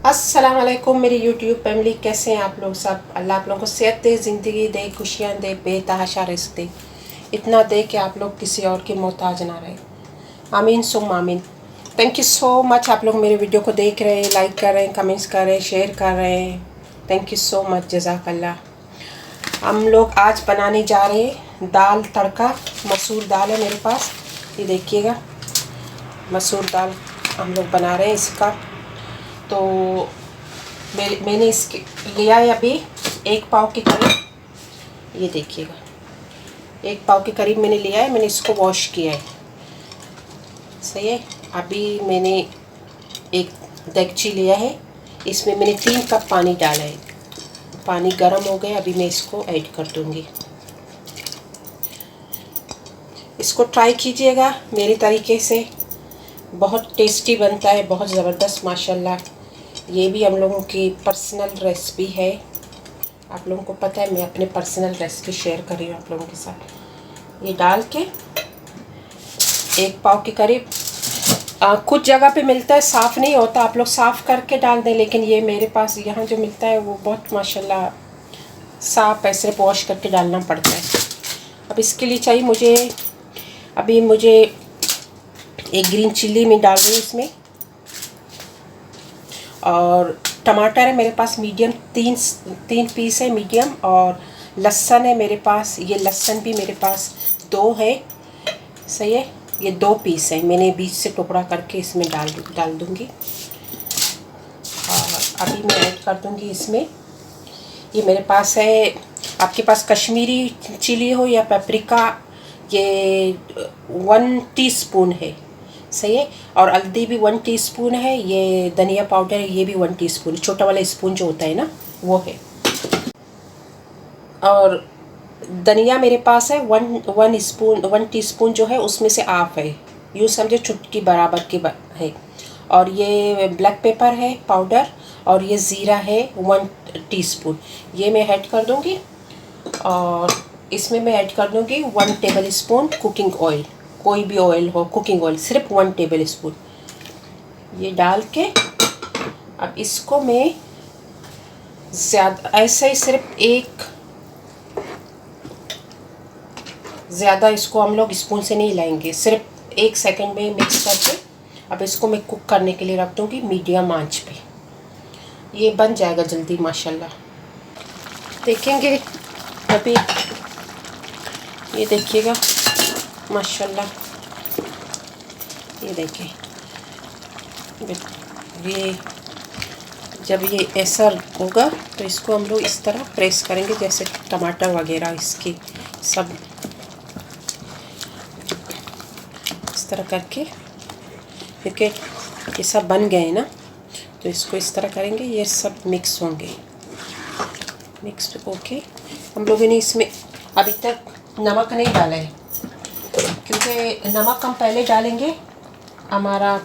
अस्सलाम वालेकुम मेरी यूट्यूब फैमिली, कैसे हैं आप लोग सब। अल्लाह आप लोगों को सेहत दे, ज़िंदगी दे, खुशियाँ दे, बेतहाशा रिज़्क़ दे, इतना दे कि आप लोग किसी और की मोहताज ना रहे। आमीन सुम आमीन। Thank you so much. आप लोग मेरे वीडियो को देख रहे हैं, लाइक कर रहे हैं, कमेंट्स कर रहे हैं, शेयर कर रहे हैं। थैंक यू सो मच, जज़ाकल्लाह। हम लोग आज बनाने जा रहे हैं दाल तड़का। मसूर दाल है मेरे पास, ये देखिएगा, मसूर दाल हम लोग बना रहे हैं इसका। तो मैंने इसके लिया है अभी 1 पाव के करीब, ये देखिएगा 1 पाव के करीब मैंने लिया है। मैंने इसको वॉश किया है, सही है। अभी मैंने एक देगची लिया है, इसमें मैंने 3 कप पानी डाला है। पानी गर्म हो गया, अभी मैं इसको ऐड कर दूँगी। इसको ट्राई कीजिएगा मेरे तरीके से, बहुत टेस्टी बनता है, बहुत ज़बरदस्त माशाल्लाह। ये भी हम लोगों की पर्सनल रेसिपी है। आप लोगों को पता है मैं अपने पर्सनल रेसिपी शेयर कर रही हूँ आप लोगों के साथ। ये डाल के 1 पाव के करीब, कुछ जगह पे मिलता है साफ़ नहीं होता, आप लोग साफ़ करके डाल दें, लेकिन ये मेरे पास यहाँ जो मिलता है वो बहुत माशाल्लाह साफ़ है, सिर्फ वॉश करके डालना पड़ता है। अब इसके लिए चाहिए मुझे, अभी मुझे एक ग्रीन चिल्ली में डाल दूँ इसमें, और टमाटर है मेरे पास मीडियम, तीन पीस है मीडियम, और लहसुन है मेरे पास, ये लहसुन भी मेरे पास 2 है, सही है। ये 2 पीस है, मैंने बीच से टुकड़ा करके इसमें डाल दूँगी। और अभी मैं ऐड कर दूँगी इसमें, ये मेरे पास है, आपके पास कश्मीरी चिली हो या पेपरिका, ये 1 टीस्पून है, सही है। और हल्दी भी 1 टीस्पून है, ये धनिया पाउडर है, ये भी 1 टीस्पून, छोटा वाला स्पून जो होता है ना वो है। और धनिया मेरे पास है 1 टीस्पून जो है उसमें से हाफ है, यूँ समझे चुटकी बराबर की है। और ये ब्लैक पेपर है पाउडर, और ये ज़ीरा है 1 टीस्पून, ये मैं ऐड कर दूँगी। और इसमें मैं ऐड कर दूँगी 1 टेबल स्पून कुकिंग ऑयल, कोई भी ऑयल हो, कुकिंग ऑयल सिर्फ 1 टेबल स्पून। ये डाल के अब इसको मैं ज़्यादा ऐसे ही सिर्फ ज़्यादा इसको हम लोग स्पून से नहीं लाएंगे, सिर्फ 1 सेकंड में मिक्स करके अब इसको मैं कुक करने के लिए रख दूँगी मीडियम आंच पे। ये बन जाएगा जल्दी माशाल्लाह, देखेंगे अभी। ये देखिएगा माशाल्लाह, ये देखिए, ये जब ये ऐसा होगा तो इसको हम लोग इस तरह प्रेस करेंगे, जैसे टमाटर वगैरह इसकी सब इस तरह करके, क्योंकि ये सब बन गए ना, तो इसको इस तरह करेंगे, ये सब मिक्स होंगे, मिक्स होके हम लोगों ने इसमें अभी तक नमक नहीं डाला है, क्योंकि नमक हम पहले डालेंगे, हमारा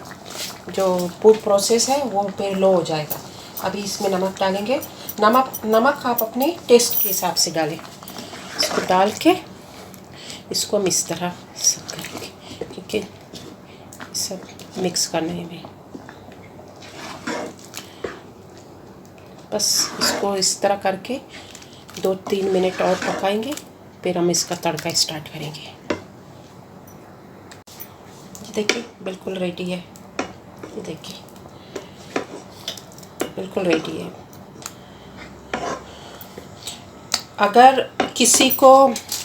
जो फूड प्रोसेस है वो फिर लो हो जाएगा। अभी इसमें नमक डालेंगे, नमक आप अपने टेस्ट के हिसाब से डालें। इसको डाल के इसको हम इस तरह सब करेंगे, क्योंकि सब मिक्स करने में बस इसको इस तरह करके 2-3 मिनट और पकाएंगे, फिर हम इसका तड़का स्टार्ट करेंगे। देखिए बिल्कुल रेडी है, ये देखिए बिल्कुल रेडी है। अगर किसी को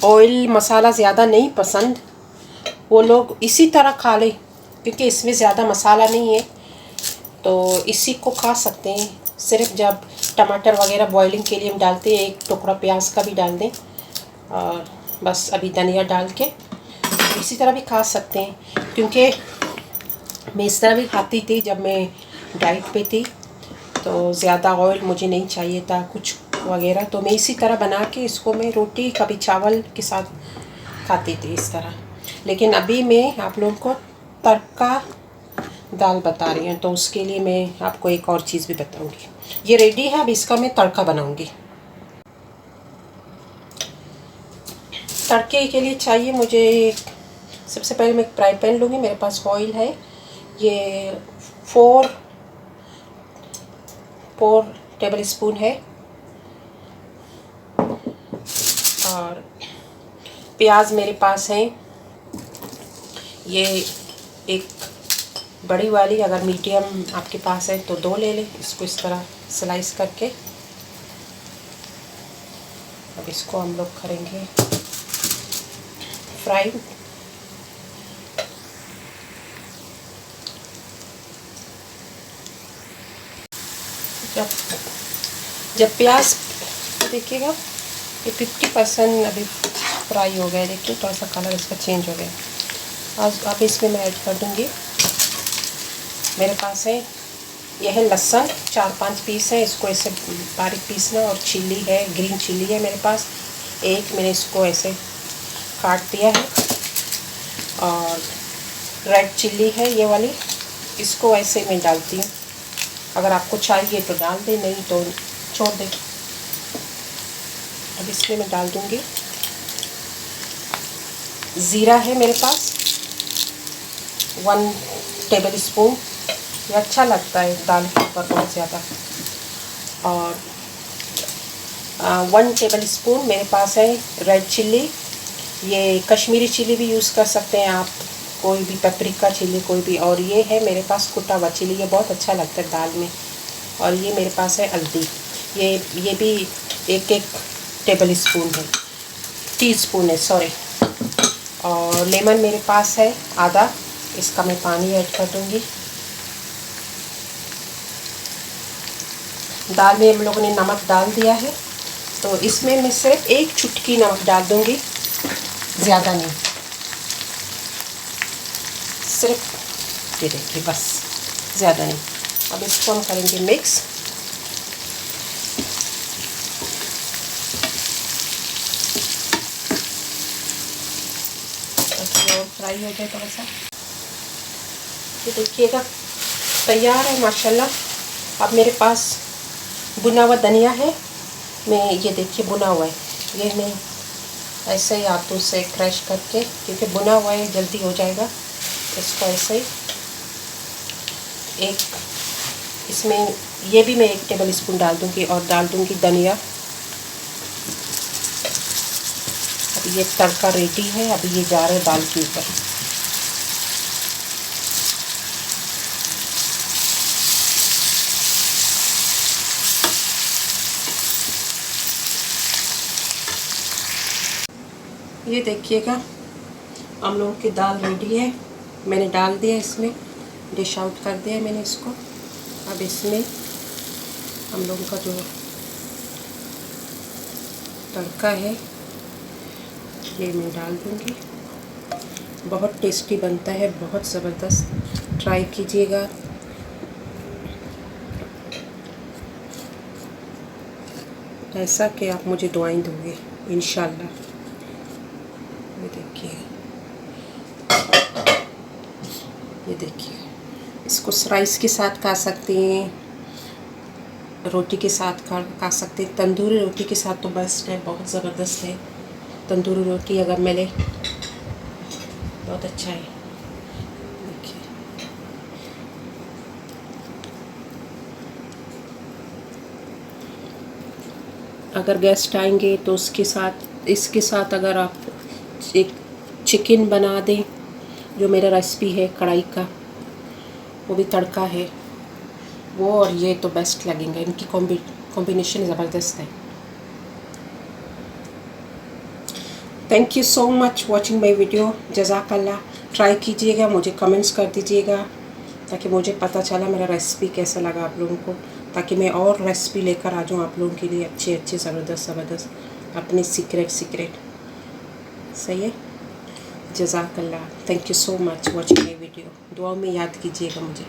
ऑयल मसाला ज़्यादा नहीं पसंद, वो लोग इसी तरह खा ले, क्योंकि इसमें ज़्यादा मसाला नहीं है, तो इसी को खा सकते हैं। सिर्फ जब टमाटर वगैरह बॉइलिंग के लिए हम डालते हैं, 1 टुकड़ा प्याज का भी डाल दें, और बस अभी धनिया डाल के इसी तरह भी खा सकते हैं, क्योंकि मैं इस तरह भी खाती थी जब मैं डाइट पे थी, तो ज़्यादा ऑयल मुझे नहीं चाहिए था कुछ वगैरह, तो मैं इसी तरह बना के इसको मैं रोटी कभी चावल के साथ खाती थी इस तरह। लेकिन अभी मैं आप लोगों को तड़का दाल बता रही हूँ, तो उसके लिए मैं आपको एक और चीज़ भी बताऊँगी। ये रेडी है, अब इसका मैं तड़का बनाऊँगी। तड़के के लिए चाहिए मुझे, सबसे पहले मैं एक फ्राई पैन लूँगी। मेरे पास ऑयल है, ये 4 टेबल स्पून है। और प्याज मेरे पास है, ये एक बड़ी वाली, अगर मीडियम आपके पास है तो 2 ले लें। इसको इस तरह स्लाइस करके अब इसको हम लोग करेंगे फ्राई। जब प्याज देखिएगा ये 50% अभी फ्राई हो गया, देखिए थोड़ा सा कलर इसका चेंज हो गया। आज अब इसमें मैं ऐड कर दूँगी, मेरे पास है यह है लहसुन 4-5 पीस है, इसको ऐसे बारीक पीसना। और चिल्ली है, ग्रीन चिल्ली है मेरे पास एक, मैंने इसको ऐसे काट दिया है। और रेड चिल्ली है ये वाली, इसको ऐसे मैं डालती हूँ। अगर आपको चाहिए तो डाल दें, नहीं तो छोड़ दें। अब इसमें मैं डाल दूँगी ज़ीरा है मेरे पास 1 टेबल स्पून, ये अच्छा लगता है दाल के ऊपर बहुत ज़्यादा। और 1 टेबल स्पून मेरे पास है रेड चिल्ली, ये कश्मीरी चिल्ली भी यूज़ कर सकते हैं आप, कोई भी पेपरिका चिल्ली कोई भी। और ये है मेरे पास कुटा हुआ चिल्ली, ये बहुत अच्छा लगता है दाल में। और ये मेरे पास है हल्दी, ये भी 1 टेबल स्पून है, टीस्पून है सॉरी। और लेमन मेरे पास है आधा, इसका मैं पानी ऐड कर दूँगी। दाल में हम लोगों ने नमक डाल दिया है, तो इसमें मैं सिर्फ 1 चुटकी नमक डाल दूँगी, ज़्यादा नहीं, सिर्फ ये देखिए बस, ज़्यादा नहीं। अब इसको हम करेंगे मिक्स। और फ्राई हो जाए थोड़ा सा, ये देखिएगा तैयार है माशाल्लाह। अब मेरे पास भुना हुआ धनिया है, मैं ये देखिए भुना हुआ है, ये मैं ऐसे ही हाथों से क्रश करके, क्योंकि भुना हुआ है जल्दी हो जाएगा, इसको ऐसे ही एक, इसमें ये भी मैं 1 टेबल स्पून डाल दूँगी। और डाल दूँगी धनिया। अब ये तड़का रेडी है, अभी ये जा रहा है दाल के ऊपर। ये देखिएगा हम लोगों की दाल रेडी है, मैंने डाल दिया इसमें, डिश आउट कर दिया है मैंने इसको। अब इसमें हम लोगों का जो तड़का है ये मैं डाल दूँगी। बहुत टेस्टी बनता है, बहुत ज़बरदस्त, ट्राई कीजिएगा। ऐसा कि आप मुझे दुआएं दोगे इंशाल्लाह। ये देखिए इसको राइस के साथ खा सकते हैं, रोटी के साथ खा सकते हैं, तंदूरी रोटी के साथ तो बेस्ट है, बहुत ज़बरदस्त है। तंदूरी रोटी अगर मिले बहुत अच्छा है। देखिए अगर गेस्ट आएंगे तो उसके साथ, इसके साथ अगर आप एक चिकन बना दें, जो मेरा रेसिपी है कढ़ाई का, वो भी तड़का है वो, और ये तो बेस्ट लगेंगे, इनकी कॉम्बिनेशन ज़बरदस्त है। Thank you so much watching my video, जज़ाकल्लाह। ट्राई कीजिएगा, मुझे कमेंट्स कर दीजिएगा ताकि मुझे पता चला मेरा रेसिपी कैसा लगा आप लोगों को, ताकि मैं और रेसिपी लेकर आ जाऊँ आप लोगों के लिए, अच्छे ज़बरदस्त अपने सीक्रेट सही है। जज़ाकल्लाह, thank you so much watching my video. दुआओं में याद कीजिएगा मुझे।